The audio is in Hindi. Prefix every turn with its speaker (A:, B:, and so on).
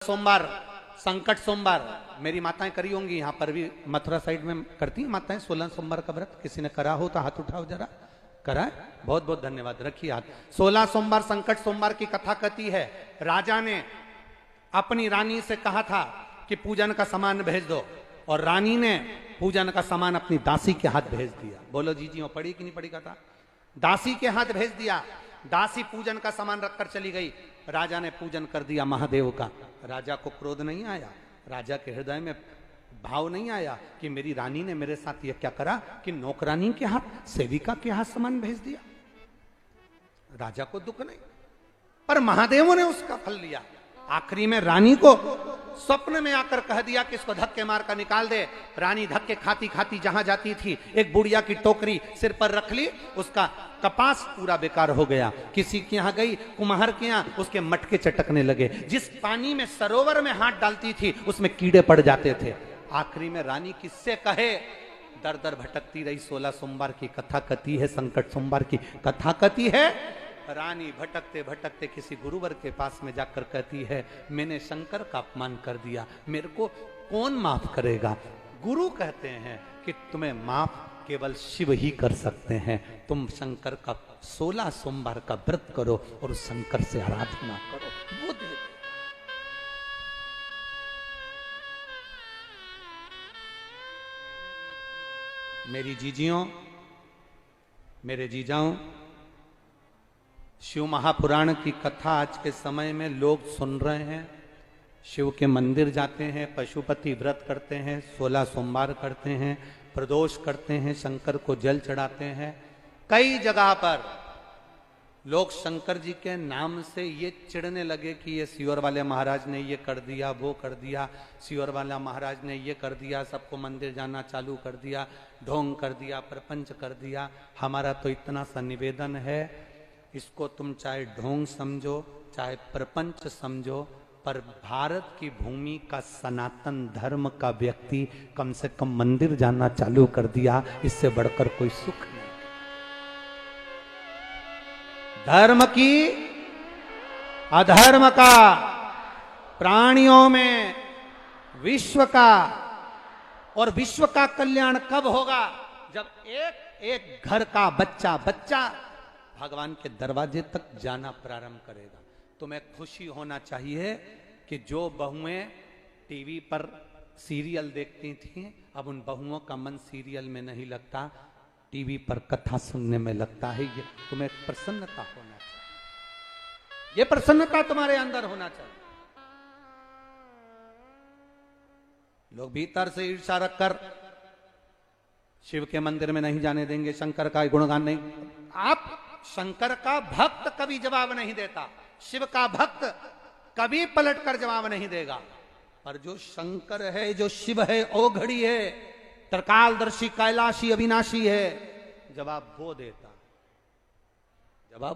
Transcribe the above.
A: सोमवार, संकट सोमवार मेरी माताएं करी होंगी, यहाँ पर भी मथुरा साइड में करती हैं माताएं 16 सोमवार का व्रत। किसी ने करा हो तो हाथ उठाओ जरा। करा है? बहुत बहुत धन्यवाद, रखिए हाथ। 16 सोमवार संकट सोमवार की कथा कहती है, राजा ने अपनी रानी से कहा था कि पूजन का सामान भेज दो, और रानी ने पूजन का सामान अपनी दासी के हाथ भेज दिया। बोलो जी पढ़ी कि नहीं पढ़ी कथा? दासी के हाथ भेज दिया। दासी पूजन का सामान रखकर चली गई। राजा ने पूजन कर दिया महादेव का। राजा को क्रोध नहीं आया, राजा के हृदय में भाव नहीं आया कि मेरी रानी ने मेरे साथ यह क्या करा कि नौकरानी के हाथ, सेविका के हाथ सामान भेज दिया। राजा को दुख नहीं, पर महादेवों ने उसका फल लिया। आखिरी में रानी को स्वप्न में आकर कह दिया कि इसको धक्के मार कर निकाल दे। रानी धक्के खाती खाती जहां जाती थी, एक बुढ़िया की टोकरी सिर पर रख ली, उसका कपास पूरा बेकार हो गया। किसी के यहाँ गई, कुम्हार के यहाँ, उसके मटके चटकने लगे। जिस पानी में सरोवर में हाथ डालती थी उसमें कीड़े पड़ जाते थे। आखिरी में रानी किससे कहे, दर दर भटकती रही। 16 सोमवार की कथा कथी है, संकट सोमवार की कथा कथी है। रानी भटकते भटकते किसी गुरुवर के पास में जाकर कहती है, मैंने शंकर का अपमान कर दिया, मेरे को कौन माफ करेगा? गुरु कहते हैं कि तुम्हें माफ केवल शिव ही कर सकते हैं। तुम शंकर का 16 सोमवार का व्रत करो और उस शंकर से आराधना करो। वो दे। मेरी जीजियों, मेरे जीजाओं, शिव महापुराण की कथा आज के समय में लोग सुन रहे हैं। शिव के मंदिर जाते हैं, पशुपति व्रत करते हैं, 16 सोमवार करते हैं, प्रदोष करते हैं, शंकर को जल चढ़ाते हैं। कई जगह पर लोग शंकर जी के नाम से ये चिढ़ने लगे कि ये सियोर वाले महाराज ने ये कर दिया, वो कर दिया, सियोर वाला महाराज ने ये कर दिया, सबको मंदिर जाना चालू कर दिया, ढोंग कर दिया, प्रपंच कर दिया। हमारा तो इतना सा निवेदन है, इसको तुम चाहे ढोंग समझो चाहे प्रपंच समझो, पर भारत की भूमि का सनातन धर्म का व्यक्ति कम से कम मंदिर जाना चालू कर दिया, इससे बढ़कर कोई सुख नहीं। धर्म की अधर्म का, प्राणियों में विश्व का, और विश्व का कल्याण कब होगा? जब एक एक घर का बच्चा भगवान के दरवाजे तक जाना प्रारंभ करेगा। तुम्हें खुशी होना चाहिए कि जो बहुएं टीवी पर सीरियल देखती थीं, अब उन बहुओं का मन सीरियल में नहीं लगता, टीवी पर कथा सुनने में लगता है। ये तुम्हें प्रसन्नता होना चाहिए, ये प्रसन्नता तुम्हारे अंदर होना चाहिए। लोग भीतर से ईर्ष्या रखकर शिव के मंदिर में नहीं जाने देंगे, शंकर का गुणगान नहीं। आप शंकर का भक्त कभी जवाब नहीं देता, शिव का भक्त कभी पलटकर जवाब नहीं देगा, पर जो शंकर है, जो शिव है, ओघड़ी है, त्रिकालदर्शी, कैलाशी, अविनाशी है, जवाब वो देता। जवाब